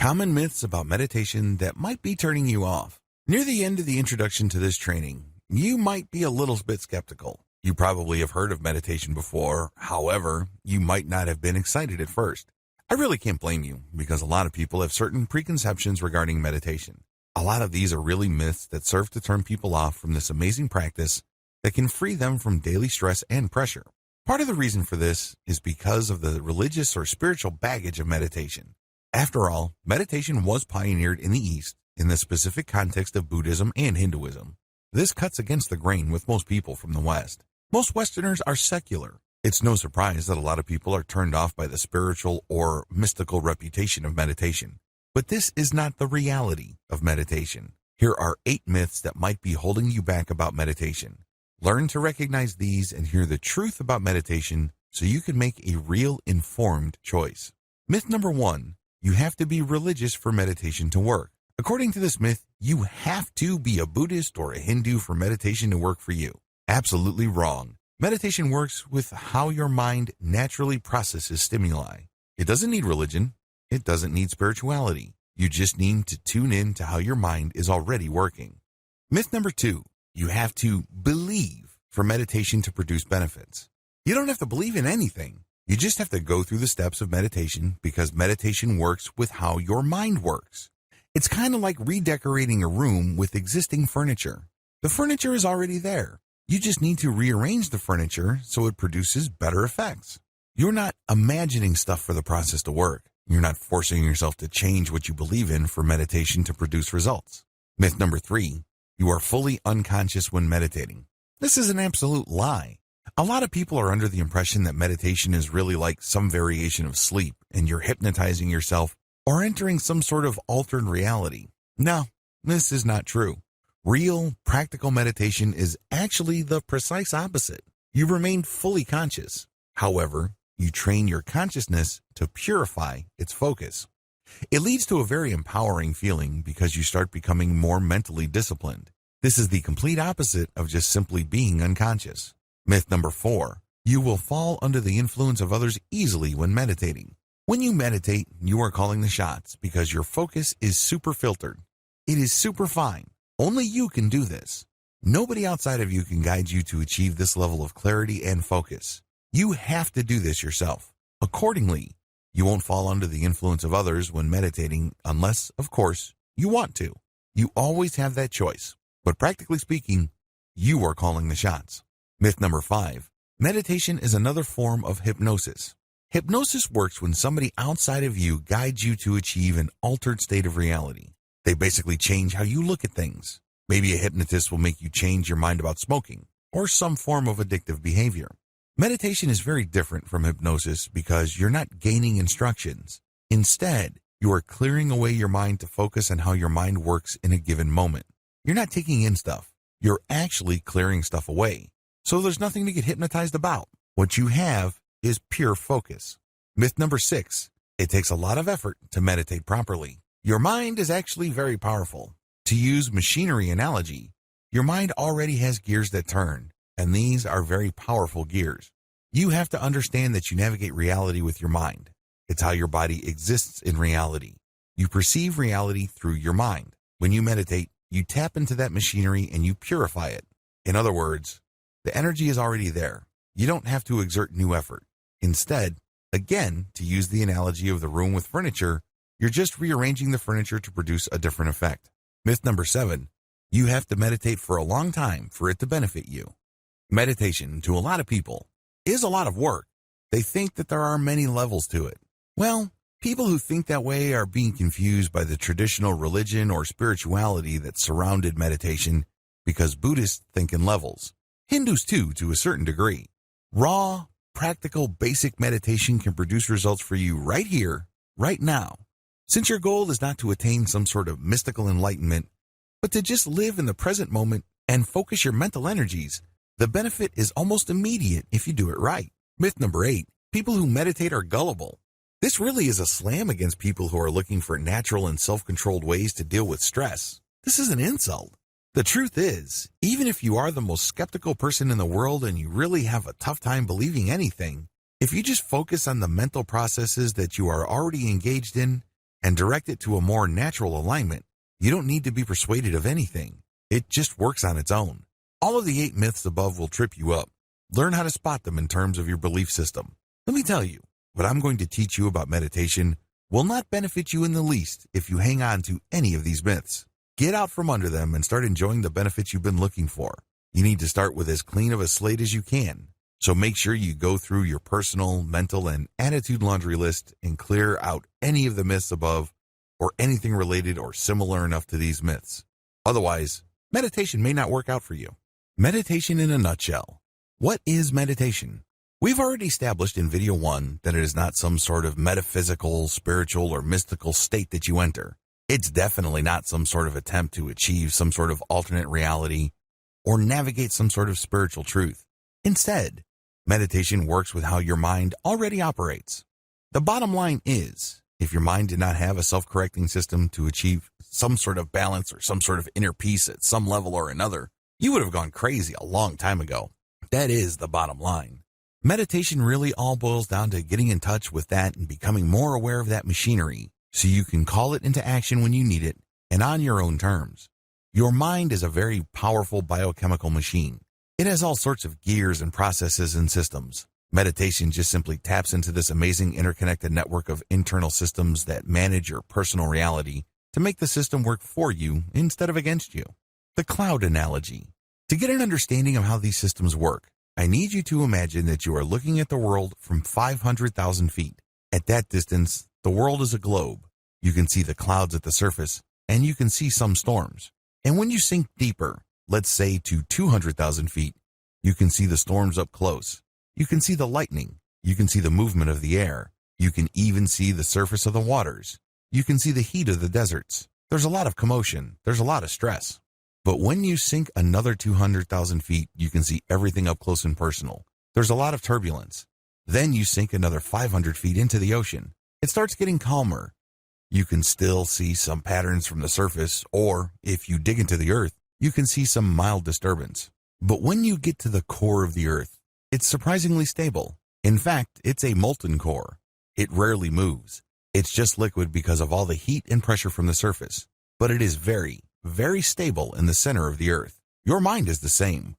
Common myths about meditation that might be turning you off. Near the end of the introduction to this training, you might be a little bit skeptical. You probably have heard of meditation before. However, you might not have been excited at first. I really can't blame you because a lot of people have certain preconceptions regarding meditation. A lot of these are really myths that serve to turn people off from this amazing practice that can free them from daily stress and pressure. Part of the reason for this is because of the religious or spiritual baggage of meditation. After all, meditation was pioneered in the East in the specific context of Buddhism and Hinduism. This cuts against the grain with most people from the West. Most Westerners are secular. It's no surprise that a lot of people are turned off by the spiritual or mystical reputation of meditation. But this is not the reality of meditation. Here are 8 myths that might be holding you back about meditation. Learn to recognize these and hear the truth about meditation so you can make a real informed choice. Myth number 1. You have to be religious for meditation to work. According to this myth, you have to be a Buddhist or a Hindu for meditation to work for you. Absolutely wrong. Meditation works with how your mind naturally processes stimuli. It doesn't need religion. It doesn't need spirituality. You just need to tune in to how your mind is already working. Myth number 2. You have to believe for meditation to produce benefits. You don't have to believe in anything. You just have to go through the steps of meditation because meditation works with how your mind works. It's kind of like redecorating a room with existing furniture. The furniture is already there. You just need to rearrange the furniture so it produces better effects. You're not imagining stuff for the process to work. You're not forcing yourself to change what you believe in for meditation to produce results. Myth number 3. You are fully unconscious when meditating. This is an absolute lie. A lot of people are under the impression that meditation is really like some variation of sleep and you're hypnotizing yourself or entering some sort of altered reality. No, this is not true. Real, practical meditation is actually the precise opposite. You remain fully conscious. However, you train your consciousness to purify its focus. It leads to a very empowering feeling because you start becoming more mentally disciplined. This is the complete opposite of just simply being unconscious. Myth number 4. You will fall under the influence of others easily when meditating. When you meditate, you are calling the shots because your focus is super filtered. It is super fine. Only you can do this. Nobody outside of you can guide you to achieve this level of clarity and focus. You have to do this yourself. Accordingly, you won't fall under the influence of others when meditating unless, of course, you want to. You always have that choice. But practically speaking, you are calling the shots. Myth number 5. Meditation is another form of hypnosis. Hypnosis works when somebody outside of you guides you to achieve an altered state of reality. They basically change how you look at things. Maybe a hypnotist will make you change your mind about smoking or some form of addictive behavior. Meditation is very different from hypnosis because you're not gaining instructions. Instead, you are clearing away your mind to focus on how your mind works in a given moment. You're not taking in stuff. You're actually clearing stuff away. So there's nothing to get hypnotized about. What you have is pure focus. Myth number 6. It takes a lot of effort to meditate properly. Your mind is actually very powerful. To use machinery analogy, your mind already has gears that turn, and these are very powerful gears. You have to understand that you navigate reality with your mind. It's how your body exists in reality. You perceive reality through your mind. When you meditate, you tap into that machinery and you purify it. In other words, the energy is already there. You don't have to exert new effort. Instead, again, to use the analogy of the room with furniture, you're just rearranging the furniture to produce a different effect. Myth number 7. You have to meditate for a long time for it to benefit you. Meditation, to a lot of people, is a lot of work. They think that there are many levels to it. Well, people who think that way are being confused by the traditional religion or spirituality that surrounded meditation because Buddhists think in levels. Hindus too, to a certain degree. Raw, practical, basic meditation can produce results for you right here, right now. Since your goal is not to attain some sort of mystical enlightenment, but to just live in the present moment and focus your mental energies, the benefit is almost immediate if you do it right. Myth number 8. People who meditate are gullible. This really is a slam against people who are looking for natural and self-controlled ways to deal with stress. This is an insult. The truth is, even if you are the most skeptical person in the world and you really have a tough time believing anything, if you just focus on the mental processes that you are already engaged in, and direct it to a more natural alignment, you don't need to be persuaded of anything. It just works on its own. All of the 8 myths above will trip you up. Learn how to spot them in terms of your belief system. Let me tell you, what I'm going to teach you about meditation will not benefit you in the least if you hang on to any of these myths. Get out from under them and start enjoying the benefits you've been looking for. You need to start with as clean of a slate as you can. So make sure you go through your personal, mental, and attitude laundry list and clear out any of the myths above or anything related or similar enough to these myths. Otherwise, meditation may not work out for you. Meditation in a nutshell. What is meditation? We've already established in video 1 that it is not some sort of metaphysical, spiritual, or mystical state that you enter. It's definitely not some sort of attempt to achieve some sort of alternate reality or navigate some sort of spiritual truth. Instead, meditation works with how your mind already operates. The bottom line is, if your mind did not have a self-correcting system to achieve some sort of balance or some sort of inner peace at some level or another, you would have gone crazy a long time ago. That is the bottom line. Meditation really all boils down to getting in touch with that and becoming more aware of that machinery so you can call it into action when you need it and on your own terms. Your mind is a very powerful biochemical machine. It has all sorts of gears and processes and systems. Meditation just simply taps into this amazing interconnected network of internal systems that manage your personal reality to make the system work for you instead of against you. The cloud analogy. To get an understanding of how these systems work, I need you to imagine that you are looking at the world from 500,000 feet. At that distance, the world is a globe. You can see the clouds at the surface, and you can see some storms. And when you sink deeper, let's say to 200,000 feet, you can see the storms up close. You can see the lightning. You can see the movement of the air. You can even see the surface of the waters. You can see the heat of the deserts. There's a lot of commotion. There's a lot of stress. But when you sink another 200,000 feet, you can see everything up close and personal. There's a lot of turbulence. Then you sink another 500 feet into the ocean. It starts getting calmer. You can still see some patterns from the surface, or if you dig into the earth, you can see some mild disturbance. But when you get to the core of the earth, it's surprisingly stable. In fact, it's a molten core. It rarely moves. It's just liquid because of all the heat and pressure from the surface. But it is very, very stable in the center of the earth. Your mind is the same.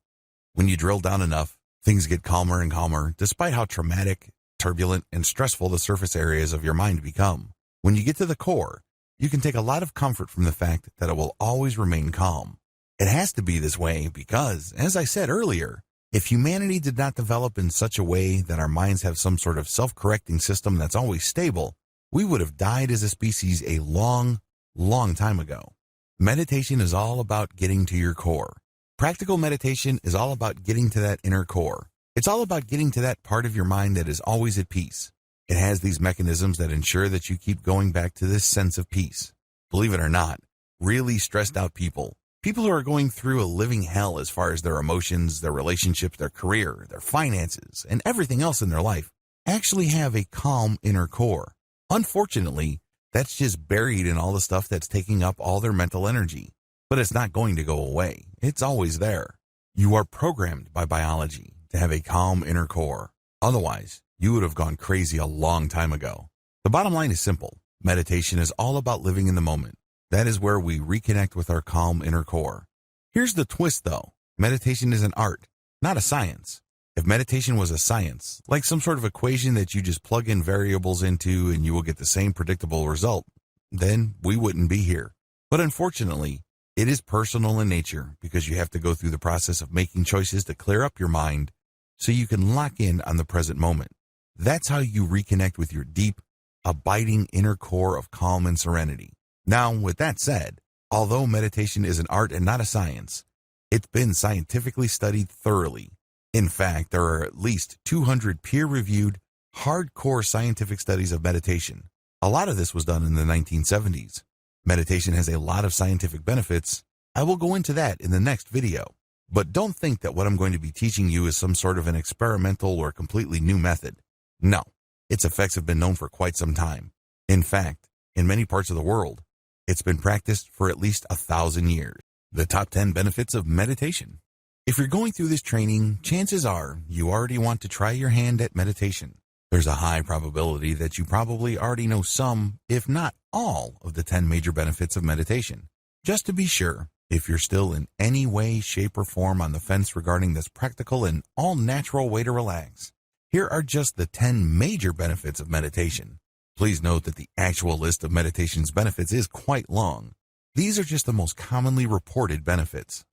When you drill down enough, things get calmer and calmer, despite how traumatic, turbulent, and stressful the surface areas of your mind become. When you get to the core, you can take a lot of comfort from the fact that it will always remain calm. It has to be this way because, as I said earlier, if humanity did not develop in such a way that our minds have some sort of self-correcting system that's always stable, we would have died as a species a long, long time ago. Meditation is all about getting to your core. Practical meditation is all about getting to that inner core. It's all about getting to that part of your mind that is always at peace. It has these mechanisms that ensure that you keep going back to this sense of peace. Believe it or not, really stressed out people who are going through a living hell as far as their emotions, their relationships, their career, their finances, and everything else in their life, actually have a calm inner core. Unfortunately, that's just buried in all the stuff that's taking up all their mental energy. But it's not going to go away. It's always there. You are programmed by biology to have a calm inner core. Otherwise, you would have gone crazy a long time ago. The bottom line is simple. Meditation is all about living in the moment. That is where we reconnect with our calm inner core. Here's the twist though. Meditation is an art, not a science. If meditation was a science, like some sort of equation that you just plug in variables into and you will get the same predictable result, then we wouldn't be here. But unfortunately, it is personal in nature because you have to go through the process of making choices to clear up your mind so you can lock in on the present moment. That's how you reconnect with your deep, abiding inner core of calm and serenity. Now, with that said, although meditation is an art and not a science, it's been scientifically studied thoroughly. In fact, there are at least 200 peer-reviewed, hardcore scientific studies of meditation. A lot of this was done in the 1970s. Meditation has a lot of scientific benefits. I will go into that in the next video. But don't think that what I'm going to be teaching you is some sort of an experimental or completely new method. No, its effects have been known for quite some time. In fact, in many parts of the world, it's been practiced for at least 1,000 years. The top 10 benefits of meditation. If you're going through this training, chances are you already want to try your hand at meditation. There's a high probability that you probably already know some, if not all, of the 10 major benefits of meditation. Just to be sure, if you're still in any way, shape, or form on the fence regarding this practical and all-natural way to relax, here are just the 10 major benefits of meditation. Please note that the actual list of meditation's benefits is quite long. These are just the most commonly reported benefits.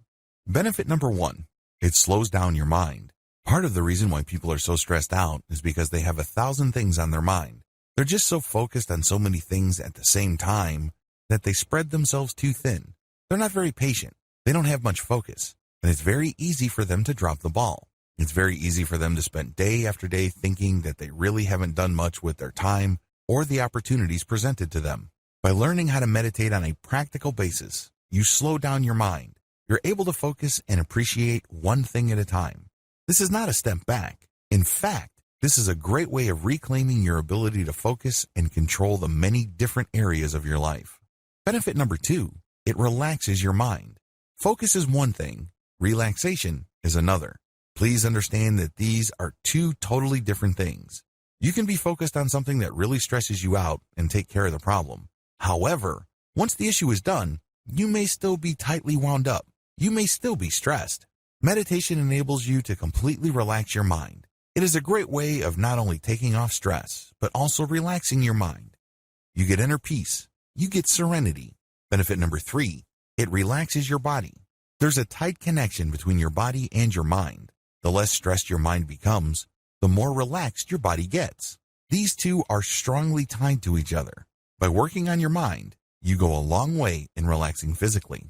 Benefit number 1, it slows down your mind. Part of the reason why people are so stressed out is because they have 1,000 things on their mind. They're just so focused on so many things at the same time that they spread themselves too thin. They're not very patient. They don't have much focus. And it's very easy for them to drop the ball. It's very easy for them to spend day after day thinking that they really haven't done much with their time or the opportunities presented to them. By learning how to meditate on a practical basis, you slow down your mind. You're able to focus and appreciate one thing at a time. This is not a step back. In fact, this is a great way of reclaiming your ability to focus and control the many different areas of your life. Benefit number 2, it relaxes your mind. Focus is one thing, relaxation is another. Please understand that these are two totally different things. You can be focused on something that really stresses you out and take care of the problem. However, once the issue is done, you may still be tightly wound up. You may still be stressed. Meditation enables you to completely relax your mind. It is a great way of not only taking off stress, but also relaxing your mind. You get inner peace. You get serenity. Benefit number 3, it relaxes your body. There's a tight connection between your body and your mind. The less stressed your mind becomes, the more relaxed your body gets. These two are strongly tied to each other. By working on your mind, you go a long way in relaxing physically.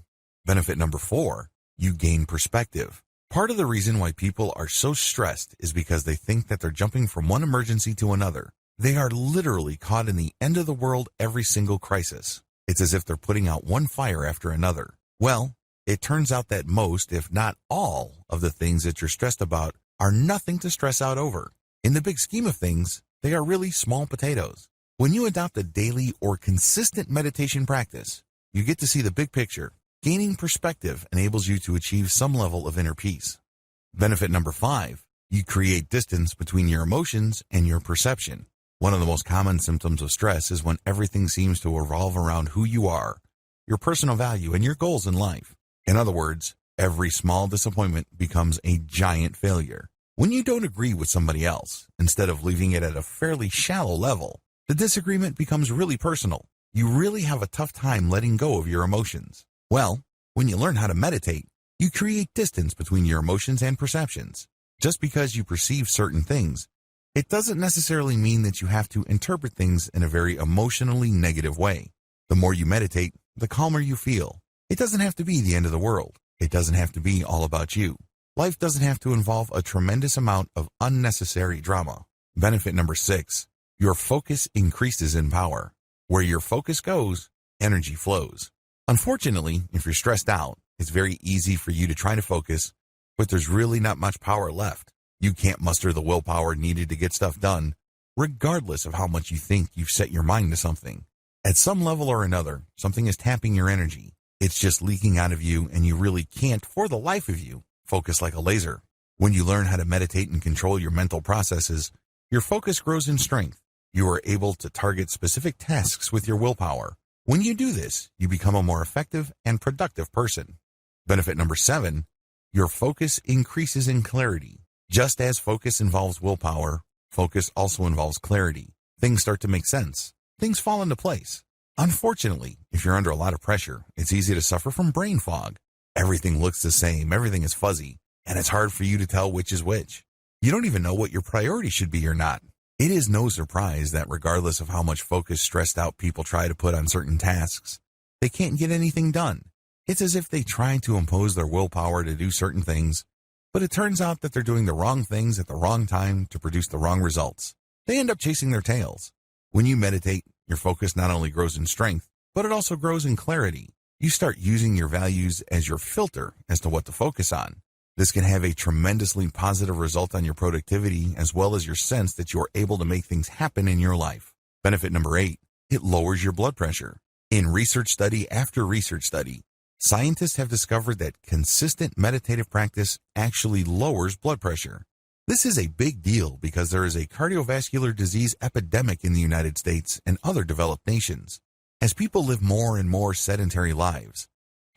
Benefit number 4, you gain perspective. Part of the reason why people are so stressed is because they think that they're jumping from one emergency to another. They are literally caught in the end of the world every single crisis. It's as if they're putting out one fire after another. Well, it turns out that most, if not all, of the things that you're stressed about are nothing to stress out over. In the big scheme of things, they are really small potatoes. When you adopt a daily or consistent meditation practice, you get to see the big picture. Gaining perspective enables you to achieve some level of inner peace. Benefit number 5, you create distance between your emotions and your perception. One of the most common symptoms of stress is when everything seems to revolve around who you are, your personal value, and your goals in life. In other words, every small disappointment becomes a giant failure. When you don't agree with somebody else, instead of leaving it at a fairly shallow level, the disagreement becomes really personal. You really have a tough time letting go of your emotions. Well, when you learn how to meditate, you create distance between your emotions and perceptions. Just because you perceive certain things, it doesn't necessarily mean that you have to interpret things in a very emotionally negative way. The more you meditate, the calmer you feel. It doesn't have to be the end of the world. It doesn't have to be all about you. Life doesn't have to involve a tremendous amount of unnecessary drama. Benefit number 6, your focus increases in power. Where your focus goes, energy flows. Unfortunately, if you're stressed out, it's very easy for you to try to focus, but there's really not much power left. You can't muster the willpower needed to get stuff done, regardless of how much you think you've set your mind to something. At some level or another, something is tapping your energy. It's just leaking out of you, and you really can't, for the life of you, focus like a laser. When you learn how to meditate and control your mental processes, your focus grows in strength. You are able to target specific tasks with your willpower. When you do this, you become a more effective and productive person. Benefit number 7, your focus increases in clarity. Just as focus involves willpower, focus also involves clarity. Things start to make sense. Things fall into place. Unfortunately, if you're under a lot of pressure, it's easy to suffer from brain fog. Everything looks the same, everything is fuzzy, and it's hard for you to tell which is which. You don't even know what your priority should be or not. It is no surprise that regardless of how much focus stressed out people try to put on certain tasks, they can't get anything done. It's as if they try to impose their willpower to do certain things, but it turns out that they're doing the wrong things at the wrong time to produce the wrong results. They end up chasing their tails. When you meditate, your focus not only grows in strength, but it also grows in clarity. You start using your values as your filter as to what to focus on. This can have a tremendously positive result on your productivity as well as your sense that you are able to make things happen in your life. Benefit number 8, it lowers your blood pressure. In research study after research study, scientists have discovered that consistent meditative practice actually lowers blood pressure. This is a big deal because there is a cardiovascular disease epidemic in the United States and other developed nations. As people live more and more sedentary lives,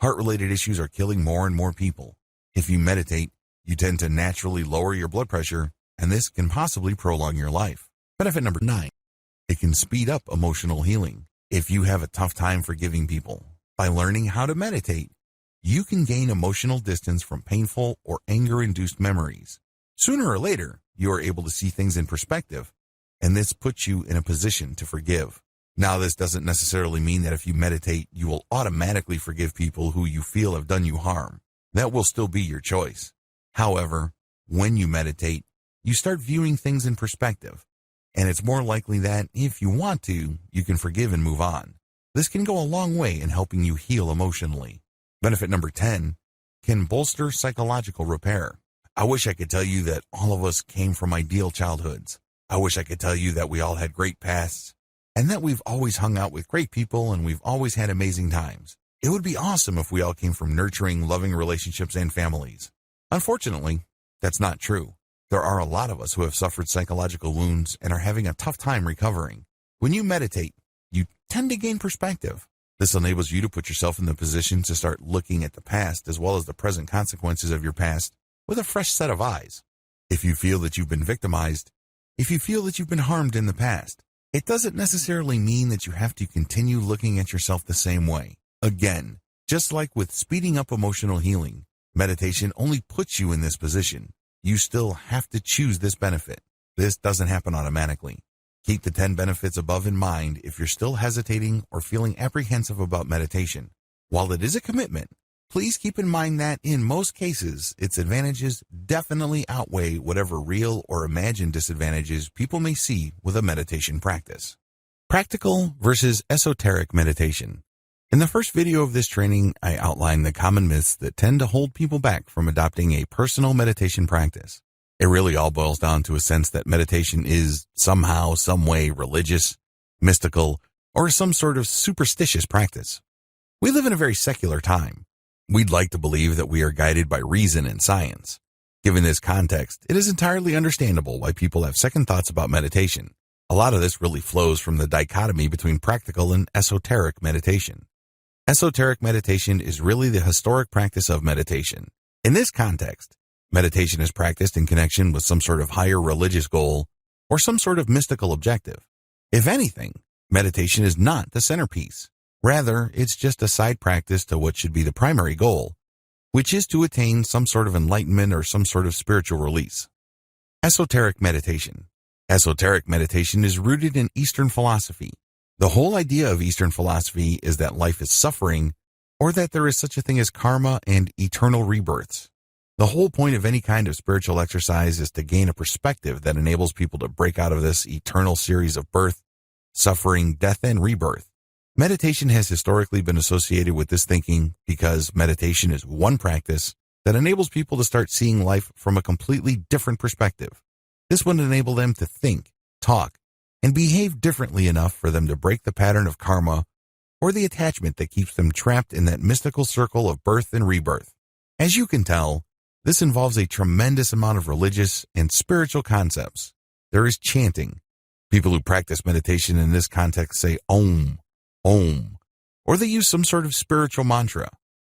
heart-related issues are killing more and more people. If you meditate, you tend to naturally lower your blood pressure, and this can possibly prolong your life. Benefit number 9. It can speed up emotional healing. If you have a tough time forgiving people, by learning how to meditate, you can gain emotional distance from painful or anger-induced memories. Sooner or later, you are able to see things in perspective, and this puts you in a position to forgive. Now, this doesn't necessarily mean that if you meditate, you will automatically forgive people who you feel have done you harm. That will still be your choice. However, when you meditate, you start viewing things in perspective, and it's more likely that, if you want to, you can forgive and move on. This can go a long way in helping you heal emotionally. Benefit number 10, can bolster psychological repair. I wish I could tell you that all of us came from ideal childhoods. I wish I could tell you that we all had great pasts, and that we've always hung out with great people and we've always had amazing times. It would be awesome if we all came from nurturing, loving relationships and families. Unfortunately, that's not true. There are a lot of us who have suffered psychological wounds and are having a tough time recovering. When you meditate, you tend to gain perspective. This enables you to put yourself in the position to start looking at the past as well as the present consequences of your past with a fresh set of eyes. If you feel that you've been victimized, if you feel that you've been harmed in the past, it doesn't necessarily mean that you have to continue looking at yourself the same way. Again, just like with speeding up emotional healing, meditation only puts you in this position. You still have to choose this benefit. This doesn't happen automatically. Keep the 10 benefits above in mind if you're still hesitating or feeling apprehensive about meditation. While it is a commitment, please keep in mind that in most cases, its advantages definitely outweigh whatever real or imagined disadvantages people may see with a meditation practice. Practical versus esoteric meditation. In the first video of this training, I outlined the common myths that tend to hold people back from adopting a personal meditation practice. It really all boils down to a sense that meditation is somehow, some way religious, mystical, or some sort of superstitious practice. We live in a very secular time. We'd like to believe that we are guided by reason and science. Given this context, it is entirely understandable why people have second thoughts about meditation. A lot of this really flows from the dichotomy between practical and esoteric meditation. Esoteric meditation is really the historic practice of meditation. In this context, meditation is practiced in connection with some sort of higher religious goal or some sort of mystical objective. If anything, meditation is not the centerpiece. Rather, it's just a side practice to what should be the primary goal, which is to attain some sort of enlightenment or some sort of spiritual release. Esoteric meditation. Esoteric meditation is rooted in Eastern philosophy. The whole idea of Eastern philosophy is that life is suffering, or that there is such a thing as karma and eternal rebirths. The whole point of any kind of spiritual exercise is to gain a perspective that enables people to break out of this eternal series of birth, suffering, death, and rebirth. Meditation has historically been associated with this thinking because meditation is one practice that enables people to start seeing life from a completely different perspective. This would enable them to think, talk, and behave differently enough for them to break the pattern of karma or the attachment that keeps them trapped in that mystical circle of birth and rebirth. As you can tell, this involves a tremendous amount of religious and spiritual concepts. There is chanting. People who practice meditation in this context say Om, Om, or they use some sort of spiritual mantra.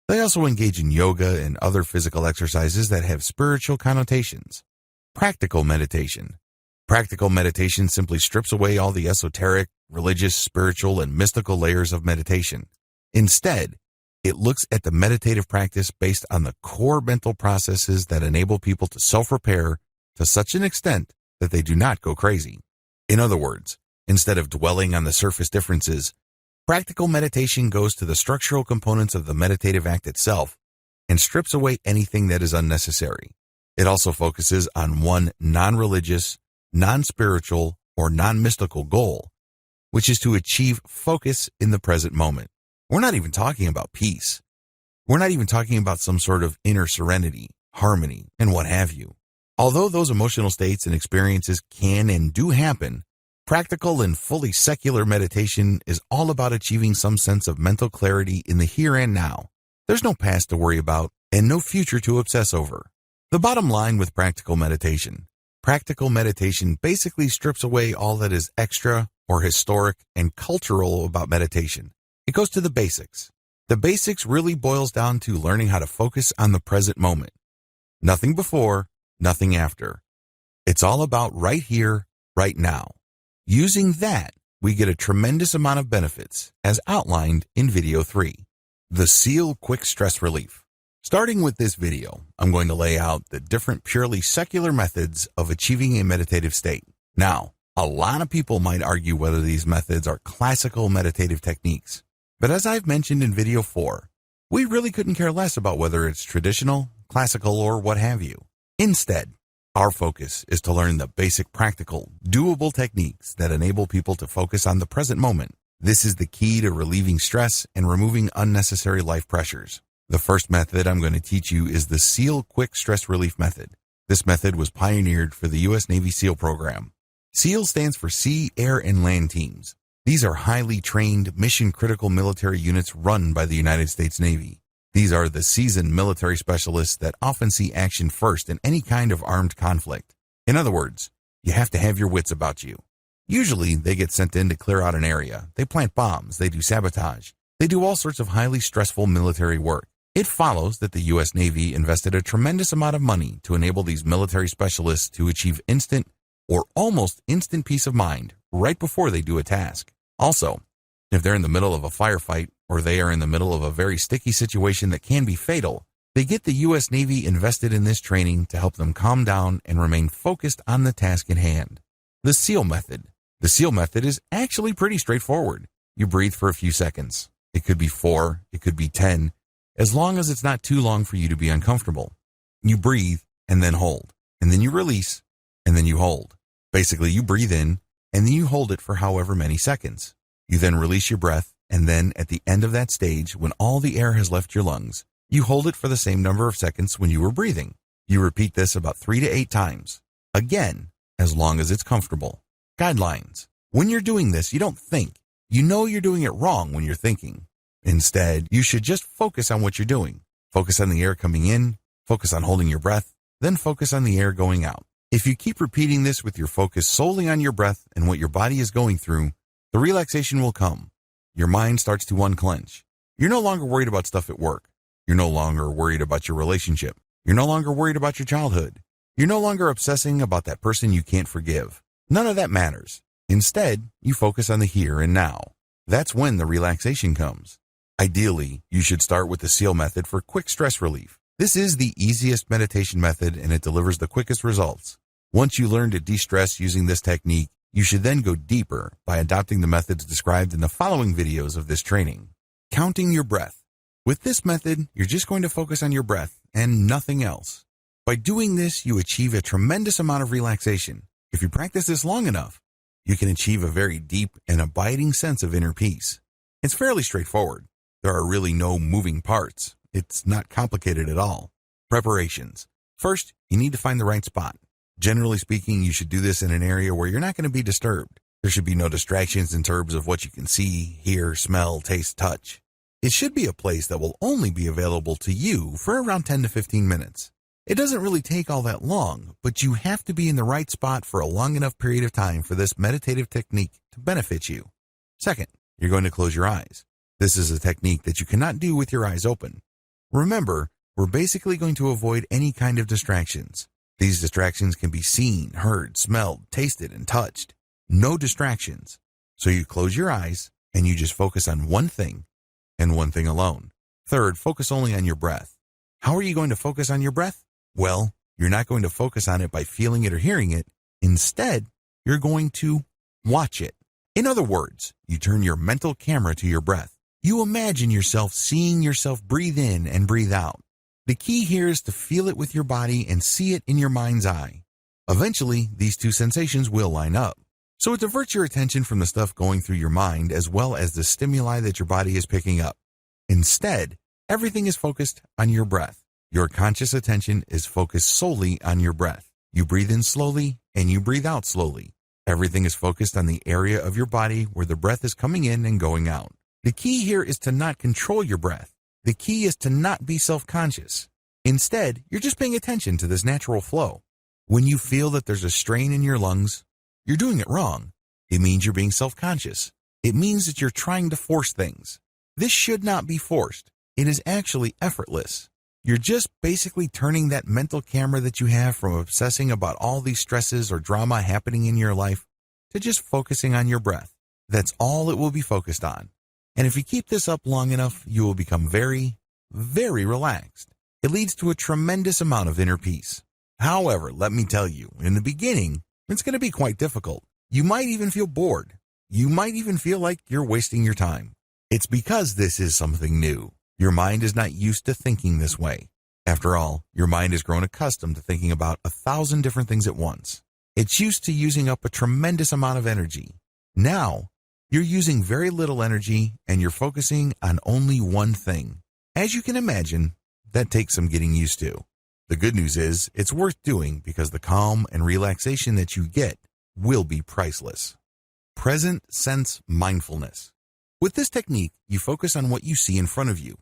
They also engage in yoga and other physical exercises that have spiritual connotations. Practical meditation. Practical meditation simply strips away all the esoteric, religious, spiritual, and mystical layers of meditation. Instead, it looks at the meditative practice based on the core mental processes that enable people to self-repair to such an extent that they do not go crazy. In other words, instead of dwelling on the surface differences, practical meditation goes to the structural components of the meditative act itself and strips away anything that is unnecessary. It also focuses on one non-religious, non-spiritual, or non-mystical goal, which is to achieve focus in the present moment. We're not even talking about peace. We're not even talking about some sort of inner serenity, harmony, and what have you. Although those emotional states and experiences can and do happen, practical and fully secular meditation is all about achieving some sense of mental clarity in the here and now. There's no past to worry about and no future to obsess over. The bottom line with practical meditation, Practical meditation basically strips away all that is extra or historic and cultural about meditation. It goes to the basics. The basics really boils down to learning how to focus on the present moment. Nothing before, nothing after. It's all about right here, right now. Using that, we get a tremendous amount of benefits, as outlined in video 3. The SEAL Quick Stress Relief. Starting with this video, I'm going to lay out the different purely secular methods of achieving a meditative state. Now, a lot of people might argue whether these methods are classical meditative techniques. But as I've mentioned in video 4, we really couldn't care less about whether it's traditional, classical, or what have you. Instead, our focus is to learn the basic practical, doable techniques that enable people to focus on the present moment. This is the key to relieving stress and removing unnecessary life pressures. The first method I'm going to teach you is the SEAL Quick Stress Relief Method. This method was pioneered for the U.S. Navy SEAL program. SEAL stands for Sea, Air, and Land Teams. These are highly trained, mission-critical military units run by the United States Navy. These are the seasoned military specialists that often see action first in any kind of armed conflict. In other words, you have to have your wits about you. Usually, they get sent in to clear out an area. They plant bombs. They do sabotage. They do all sorts of highly stressful military work. It follows that the U.S. Navy invested a tremendous amount of money to enable these military specialists to achieve instant or almost instant peace of mind right before they do a task. Also, if they're in the middle of a firefight or they are in the middle of a very sticky situation that can be fatal, they get the U.S. Navy invested in this training to help them calm down and remain focused on the task at hand. The SEAL method. The SEAL method is actually pretty straightforward. You breathe for a few seconds. It could be 4, it could be 10, as long as it's not too long for you to be uncomfortable. You breathe and then hold, and then you release, and then you hold. Basically, you breathe in, and then you hold it for however many seconds. You then release your breath, and then at the end of that stage, when all the air has left your lungs, you hold it for the same number of seconds when you were breathing. You repeat this about 3 to 8 times. Again, as long as it's comfortable. Guidelines. When you're doing this, you don't think. You know you're doing it wrong when you're thinking. Instead, you should just focus on what you're doing. Focus on the air coming in, focus on holding your breath, then focus on the air going out. If you keep repeating this with your focus solely on your breath and what your body is going through, the relaxation will come. Your mind starts to unclench. You're no longer worried about stuff at work. You're no longer worried about your relationship. You're no longer worried about your childhood. You're no longer obsessing about that person you can't forgive. None of that matters. Instead, you focus on the here and now. That's when the relaxation comes. Ideally, you should start with the SEAL method for quick stress relief. This is the easiest meditation method and it delivers the quickest results. Once you learn to de-stress using this technique, you should then go deeper by adopting the methods described in the following videos of this training. Counting your breath. With this method, you're just going to focus on your breath and nothing else. By doing this, you achieve a tremendous amount of relaxation. If you practice this long enough, you can achieve a very deep and abiding sense of inner peace. It's fairly straightforward. There are really no moving parts. It's not complicated at all. Preparations. First, you need to find the right spot. Generally speaking, you should do this in an area where you're not going to be disturbed. There should be no distractions in terms of what you can see, hear, smell, taste, touch. It should be a place that will only be available to you for around 10 to 15 minutes. It doesn't really take all that long, but you have to be in the right spot for a long enough period of time for this meditative technique to benefit you. Second, you're going to close your eyes. This is a technique that you cannot do with your eyes open. Remember, we're basically going to avoid any kind of distractions. These distractions can be seen, heard, smelled, tasted, and touched. No distractions. So you close your eyes and you just focus on one thing and one thing alone. Third, focus only on your breath. How are you going to focus on your breath? Well, you're not going to focus on it by feeling it or hearing it. Instead, you're going to watch it. In other words, you turn your mental camera to your breath. You imagine yourself seeing yourself breathe in and breathe out. The key here is to feel it with your body and see it in your mind's eye. Eventually, these two sensations will line up. So it diverts your attention from the stuff going through your mind as well as the stimuli that your body is picking up. Instead, everything is focused on your breath. Your conscious attention is focused solely on your breath. You breathe in slowly and you breathe out slowly. Everything is focused on the area of your body where the breath is coming in and going out. The key here is to not control your breath. The key is to not be self-conscious. Instead, you're just paying attention to this natural flow. When you feel that there's a strain in your lungs, you're doing it wrong. It means you're being self-conscious. It means that you're trying to force things. This should not be forced. It is actually effortless. You're just basically turning that mental camera that you have from obsessing about all these stresses or drama happening in your life to just focusing on your breath. That's all it will be focused on. And if you keep this up long enough, you will become very, very relaxed. It leads to a tremendous amount of inner peace. However, let me tell you, in the beginning, it's going to be quite difficult. You might even feel bored. You might even feel like you're wasting your time. It's because this is something new. Your mind is not used to thinking this way. After all, your mind has grown accustomed to thinking about 1,000 different things at once. It's used to using up a tremendous amount of energy. Now, you're using very little energy and you're focusing on only one thing. As you can imagine, that takes some getting used to. The good news is, it's worth doing because the calm and relaxation that you get will be priceless. Present sense mindfulness. With this technique, you focus on what you see in front of you.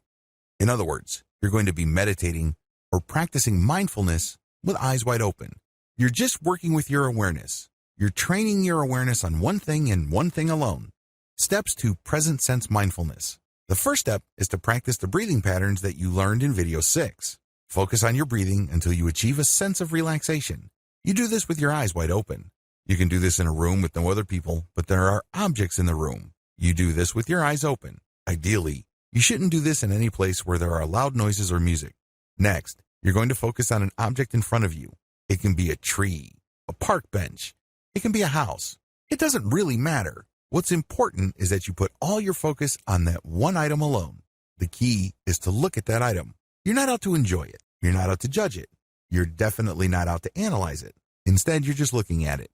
In other words, you're going to be meditating or practicing mindfulness with eyes wide open. You're just working with your awareness. You're training your awareness on one thing and one thing alone. Steps to present sense mindfulness. The first step is to practice the breathing patterns that you learned in video 6. Focus on your breathing until you achieve a sense of relaxation. You do this with your eyes wide open. You can do this in a room with no other people, but there are objects in the room. You do this with your eyes open. Ideally, you shouldn't do this in any place where there are loud noises or music. Next, you're going to focus on an object in front of you. It can be a tree, a park bench. It can be a house. It doesn't really matter. What's important is that you put all your focus on that one item alone. The key is to look at that item. You're not out to enjoy it. You're not out to judge it. You're definitely not out to analyze it. Instead, you're just looking at it.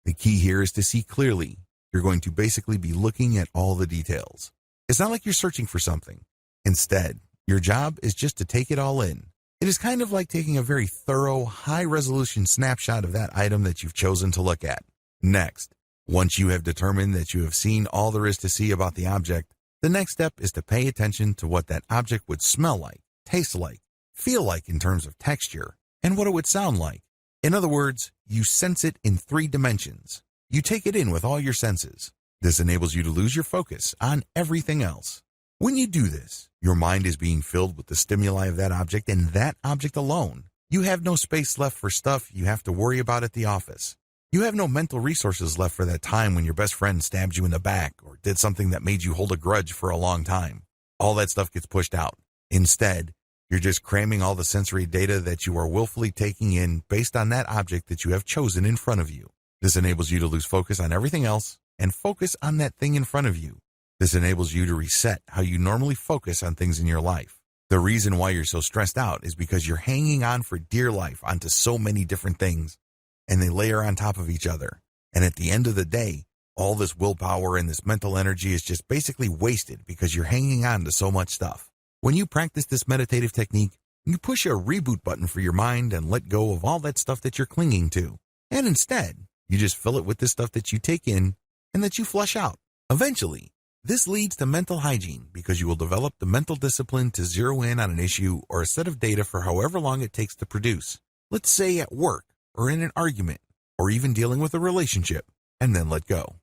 The key here is to see clearly. You're going to basically be looking at all the details. It's not like you're searching for something. Instead, your job is just to take it all in. It is kind of like taking a very thorough, high-resolution snapshot of that item that you've chosen to look at. Next, once you have determined that you have seen all there is to see about the object, the next step is to pay attention to what that object would smell like, taste like, feel like in terms of texture, and what it would sound like. In other words, you sense it in 3 dimensions. You take it in with all your senses. This enables you to lose your focus on everything else. When you do this, your mind is being filled with the stimuli of that object and that object alone. You have no space left for stuff you have to worry about at the office. You have no mental resources left for that time when your best friend stabbed you in the back or did something that made you hold a grudge for a long time. All that stuff gets pushed out. Instead, you're just cramming all the sensory data that you are willfully taking in based on that object that you have chosen in front of you. This enables you to lose focus on everything else and focus on that thing in front of you. This enables you to reset how you normally focus on things in your life. The reason why you're so stressed out is because you're hanging on for dear life onto so many different things, and they layer on top of each other. And at the end of the day, all this willpower and this mental energy is just basically wasted because you're hanging on to so much stuff. When you practice this meditative technique, you push a reboot button for your mind and let go of all that stuff that you're clinging to. And instead, you just fill it with the stuff that you take in and that you flush out. Eventually, this leads to mental hygiene because you will develop the mental discipline to zero in on an issue or a set of data for however long it takes to produce. Let's say at work or in an argument or even dealing with a relationship, and then let go.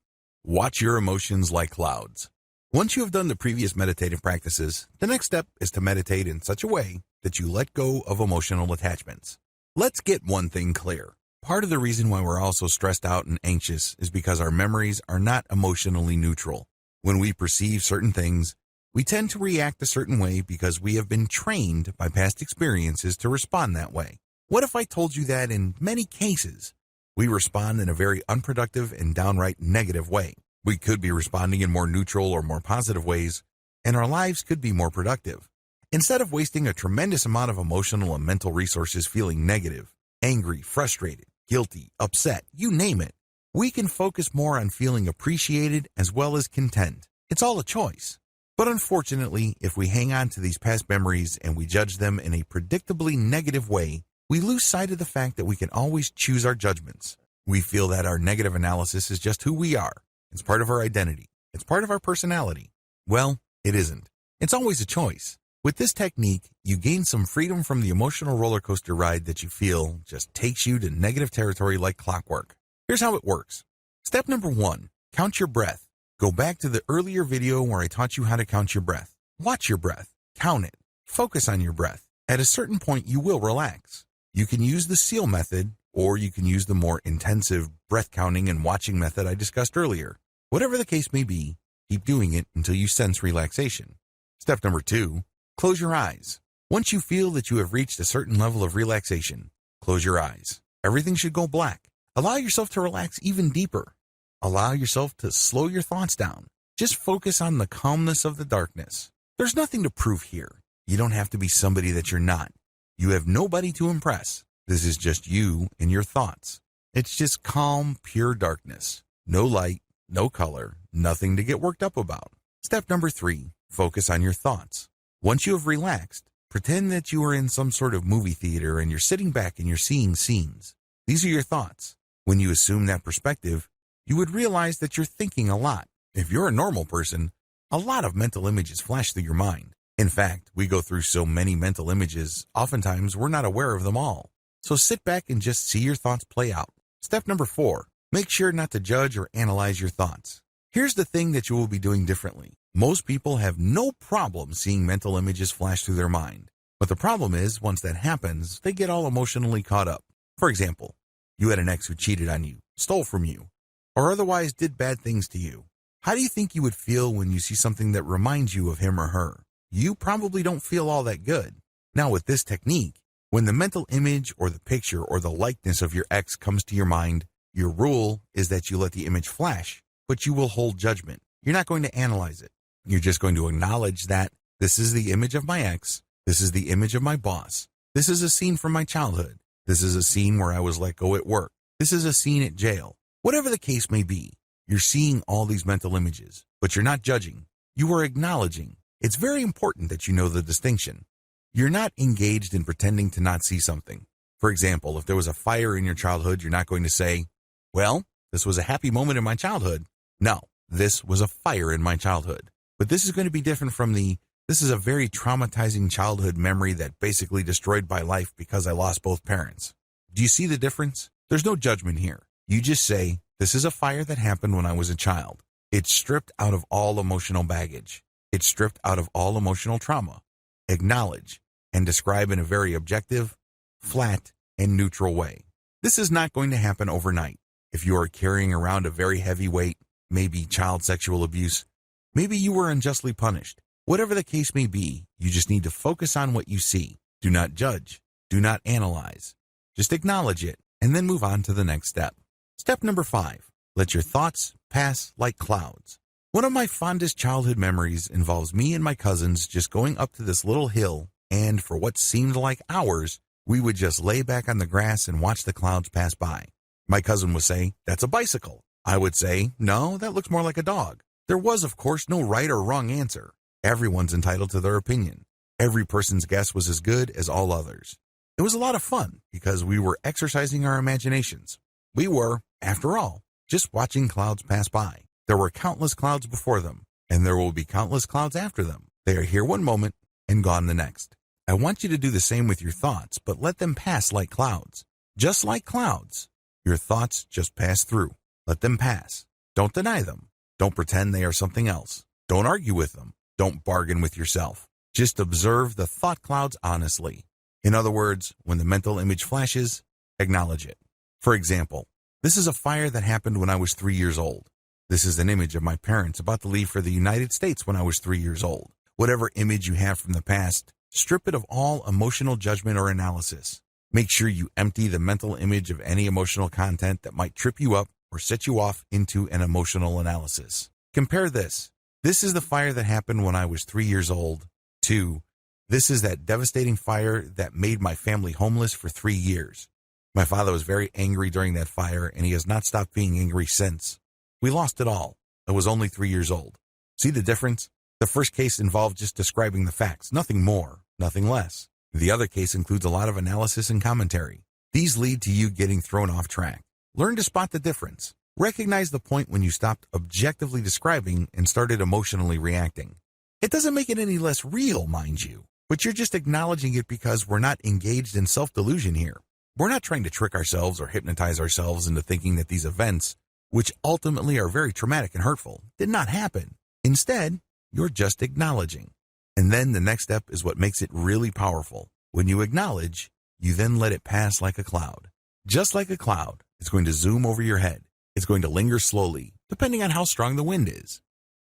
Watch your emotions like clouds. Once you have done the previous meditative practices, the next step is to meditate in such a way that you let go of emotional attachments. Let's get one thing clear. Part of the reason why we're all so stressed out and anxious is because our memories are not emotionally neutral. When we perceive certain things, we tend to react a certain way because we have been trained by past experiences to respond that way. What if I told you that in many cases, we respond in a very unproductive and downright negative way? We could be responding in more neutral or more positive ways, and our lives could be more productive. Instead of wasting a tremendous amount of emotional and mental resources feeling negative, angry, frustrated, guilty, upset, you name it, we can focus more on feeling appreciated as well as content. It's all a choice. But unfortunately, if we hang on to these past memories and we judge them in a predictably negative way, we lose sight of the fact that we can always choose our judgments. We feel that our negative analysis is just who we are. It's part of our identity. It's part of our personality. Well, it isn't. It's always a choice. With this technique, you gain some freedom from the emotional roller coaster ride that you feel just takes you to negative territory like clockwork. Here's how it works. Step number 1, count your breath. Go back to the earlier video where I taught you how to count your breath. Watch your breath. Count it. Focus on your breath. At a certain point, you will relax. You can use the SEAL method, or you can use the more intensive breath counting and watching method I discussed earlier. Whatever the case may be, keep doing it until you sense relaxation. Step number 2, close your eyes. Once you feel that you have reached a certain level of relaxation, close your eyes. Everything should go black. Allow yourself to relax even deeper. Allow yourself to slow your thoughts down. Just focus on the calmness of the darkness. There's nothing to prove here. You don't have to be somebody that you're not. You have nobody to impress. This is just you and your thoughts. It's just calm, pure darkness. No light, no color, nothing to get worked up about. Step number 3, focus on your thoughts. Once you have relaxed, pretend that you are in some sort of movie theater and you're sitting back and you're seeing scenes. These are your thoughts. When you assume that perspective, you would realize that you're thinking a lot. If you're a normal person, a lot of mental images flash through your mind. In fact, we go through so many mental images, oftentimes we're not aware of them all. So sit back and just see your thoughts play out. Step number 4, make sure not to judge or analyze your thoughts. Here's the thing that you will be doing differently. Most people have no problem seeing mental images flash through their mind. But the problem is, once that happens, they get all emotionally caught up. For example, you had an ex who cheated on you, stole from you, or otherwise did bad things to you. How do you think you would feel when you see something that reminds you of him or her? You probably don't feel all that good. Now with this technique, when the mental image or the picture or the likeness of your ex comes to your mind, your rule is that you let the image flash, but you will hold judgment. You're not going to analyze it. You're just going to acknowledge that this is the image of my ex, this is the image of my boss, this is a scene from my childhood, this is a scene where I was let go at work, this is a scene at jail. Whatever the case may be, you're seeing all these mental images, but you're not judging. You are acknowledging. It's very important that you know the distinction. You're not engaged in pretending to not see something. For example, if there was a fire in your childhood, you're not going to say, well, this was a happy moment in my childhood. No, this was a fire in my childhood. But this is going to be different from this is a very traumatizing childhood memory that basically destroyed my life because I lost both parents. Do you see the difference? There's no judgment here. You just say, this is a fire that happened when I was a child. It's stripped out of all emotional baggage. It's stripped out of all emotional trauma. Acknowledge and describe in a very objective, flat, and neutral way. This is not going to happen overnight. If you are carrying around a very heavy weight, maybe child sexual abuse, maybe you were unjustly punished. Whatever the case may be, you just need to focus on what you see. Do not judge. Do not analyze. Just acknowledge it and then move on to the next step. Step number 5, let your thoughts pass like clouds. One of my fondest childhood memories involves me and my cousins just going up to this little hill, and for what seemed like hours, we would just lay back on the grass and watch the clouds pass by. My cousin would say, that's a bicycle. I would say, no, that looks more like a dog. There was, of course, no right or wrong answer. Everyone's entitled to their opinion. Every person's guess was as good as all others. It was a lot of fun because we were exercising our imaginations. We were, after all, just watching clouds pass by. There were countless clouds before them, and there will be countless clouds after them. They are here one moment and gone the next. I want you to do the same with your thoughts, but let them pass like clouds. Just like clouds, your thoughts just pass through. Let them pass. Don't deny them. Don't pretend they are something else. Don't argue with them. Don't bargain with yourself. Just observe the thought clouds honestly. In other words, when the mental image flashes, acknowledge it. For example, this is a fire that happened when I was 3 years old. This is an image of my parents about to leave for the United States when I was 3 years old. Whatever image you have from the past, strip it of all emotional judgment or analysis. Make sure you empty the mental image of any emotional content that might trip you up or set you off into an emotional analysis. Compare this. This is the fire that happened when I was 3 years old. 2. This is that devastating fire that made my family homeless for 3 years. My father was very angry during that fire, and he has not stopped being angry since. We lost it all. I was only 3 years old. See the difference? The first case involved just describing the facts, nothing more, nothing less. The other case includes a lot of analysis and commentary. These lead to you getting thrown off track. Learn to spot the difference. Recognize the point when you stopped objectively describing and started emotionally reacting. It doesn't make it any less real, mind you, but you're just acknowledging it because we're not engaged in self-delusion here. We're not trying to trick ourselves or hypnotize ourselves into thinking that these events, which ultimately are very traumatic and hurtful, did not happen. Instead, you're just acknowledging. And then the next step is what makes it really powerful. When you acknowledge, you then let it pass like a cloud. Just like a cloud, it's going to zoom over your head. It's going to linger slowly, depending on how strong the wind is.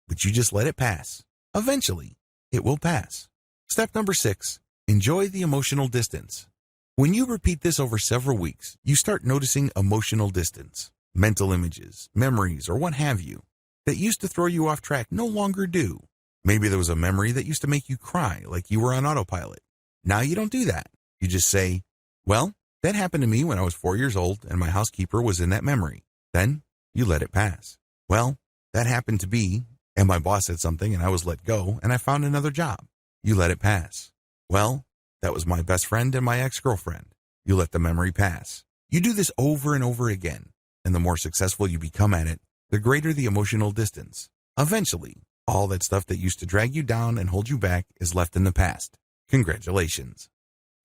But you just let it pass. Eventually, it will pass. Step number 6, enjoy the emotional distance. When you repeat this over several weeks, you start noticing emotional distance. Mental images, memories, or what have you, that used to throw you off track no longer do. Maybe there was a memory that used to make you cry like you were on autopilot. Now you don't do that. You just say, well, that happened to me when I was 4 years old and my housekeeper was in that memory. Then you let it pass. Well, that happened to be, and my boss said something and I was let go and I found another job. You let it pass. Well, that was my best friend and my ex-girlfriend. You let the memory pass. You do this over and over again, and the more successful you become at it, the greater the emotional distance. Eventually, all that stuff that used to drag you down and hold you back is left in the past. Congratulations.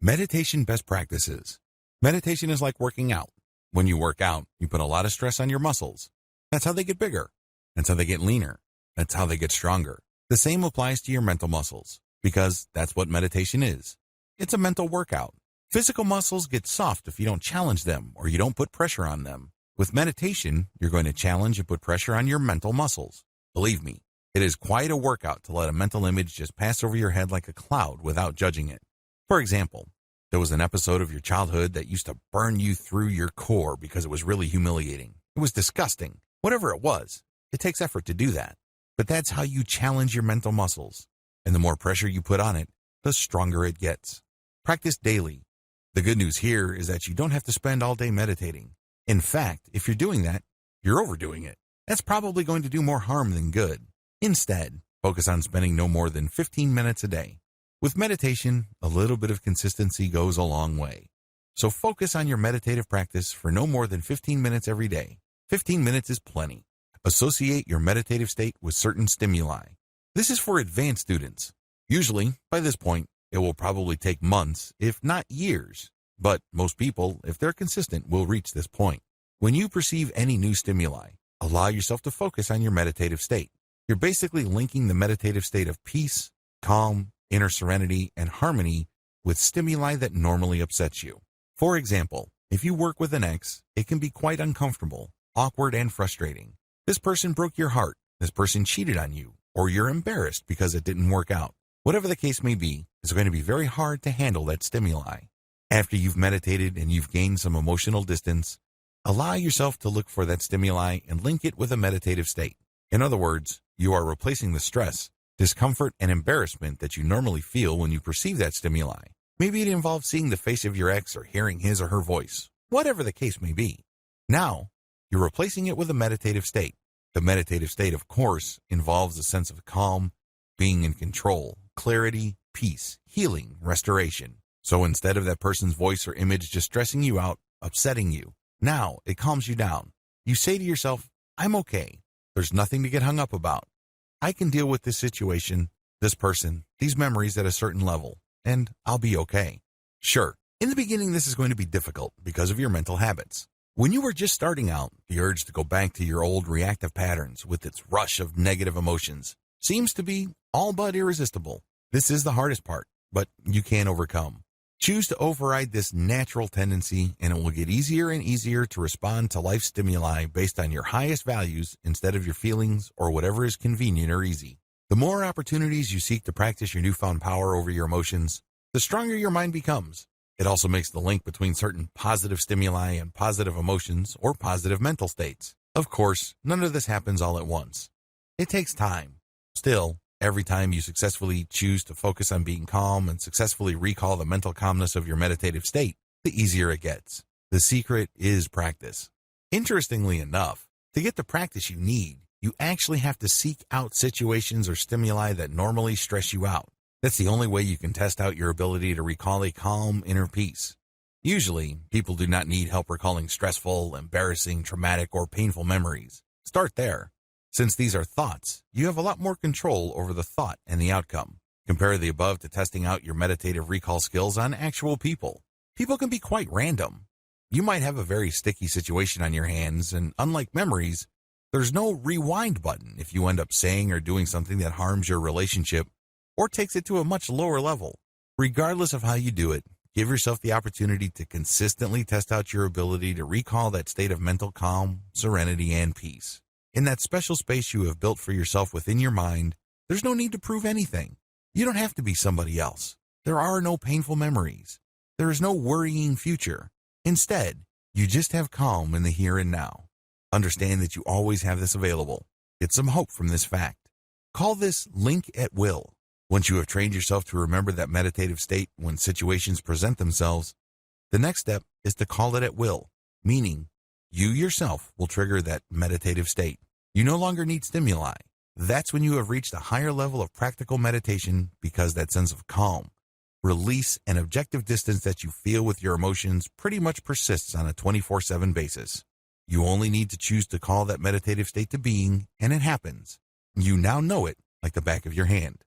Meditation best practices. Meditation is like working out. When you work out, you put a lot of stress on your muscles. That's how they get bigger. That's how they get leaner. That's how they get stronger. The same applies to your mental muscles, because that's what meditation is. It's a mental workout. Physical muscles get soft if you don't challenge them or you don't put pressure on them. With meditation, you're going to challenge and put pressure on your mental muscles. Believe me, it is quite a workout to let a mental image just pass over your head like a cloud without judging it. For example, there was an episode of your childhood that used to burn you through your core because it was really humiliating. It was disgusting. Whatever it was, it takes effort to do that. But that's how you challenge your mental muscles. And the more pressure you put on it, the stronger it gets. Practice daily. The good news here is that you don't have to spend all day meditating. In fact, if you're doing that, you're overdoing it. That's probably going to do more harm than good. Instead, focus on spending no more than 15 minutes a day. With meditation, a little bit of consistency goes a long way. So focus on your meditative practice for no more than 15 minutes every day. 15 minutes is plenty. Associate your meditative state with certain stimuli. This is for advanced students. Usually, by this point, it will probably take months, if not years. But most people, if they're consistent, will reach this point. When you perceive any new stimuli, allow yourself to focus on your meditative state. You're basically linking the meditative state of peace, calm, inner serenity, and harmony with stimuli that normally upsets you. For example, if you work with an ex, it can be quite uncomfortable, awkward, and frustrating. This person broke your heart, this person cheated on you, or you're embarrassed because it didn't work out. Whatever the case may be, it's going to be very hard to handle that stimuli. After you've meditated and you've gained some emotional distance, allow yourself to look for that stimuli and link it with a meditative state. In other words, you are replacing the stress, discomfort, and embarrassment that you normally feel when you perceive that stimuli. Maybe it involves seeing the face of your ex or hearing his or her voice, whatever the case may be. Now, you're replacing it with a meditative state. The meditative state, of course, involves a sense of calm, being in control, clarity, peace, healing, restoration. So instead of that person's voice or image just stressing you out, upsetting you, now it calms you down. You say to yourself, I'm okay. There's nothing to get hung up about. I can deal with this situation, this person, these memories at a certain level, and I'll be okay. Sure, in the beginning this is going to be difficult because of your mental habits. When you were just starting out, the urge to go back to your old reactive patterns with its rush of negative emotions seems to be all but irresistible. This is the hardest part, but you can overcome. Choose to override this natural tendency, and it will get easier and easier to respond to life stimuli based on your highest values instead of your feelings or whatever is convenient or easy. The more opportunities you seek to practice your newfound power over your emotions, the stronger your mind becomes. It also makes the link between certain positive stimuli and positive emotions or positive mental states. Of course, none of this happens all at once. It takes time. Still, every time you successfully choose to focus on being calm and successfully recall the mental calmness of your meditative state, the easier it gets. The secret is practice. Interestingly enough, to get the practice you need, you actually have to seek out situations or stimuli that normally stress you out. That's the only way you can test out your ability to recall a calm inner peace. Usually, people do not need help recalling stressful, embarrassing, traumatic, or painful memories. Start there. Since these are thoughts, you have a lot more control over the thought and the outcome. Compare the above to testing out your meditative recall skills on actual people. People can be quite random. You might have a very sticky situation on your hands, and unlike memories, there's no rewind button if you end up saying or doing something that harms your relationship or takes it to a much lower level. Regardless of how you do it, give yourself the opportunity to consistently test out your ability to recall that state of mental calm, serenity, and peace. In that special space you have built for yourself within your mind, there's no need to prove anything. You don't have to be somebody else. There are no painful memories. There is no worrying future. Instead, you just have calm in the here and now. Understand that you always have this available. Get some hope from this fact. Call this link at will. Once you have trained yourself to remember that meditative state when situations present themselves, the next step is to call it at will, meaning you yourself will trigger that meditative state. You no longer need stimuli. That's when you have reached a higher level of practical meditation, because that sense of calm, release, and objective distance that you feel with your emotions pretty much persists on a 24/7 basis. You only need to choose to call that meditative state to being, and it happens. You now know it like the back of your hand.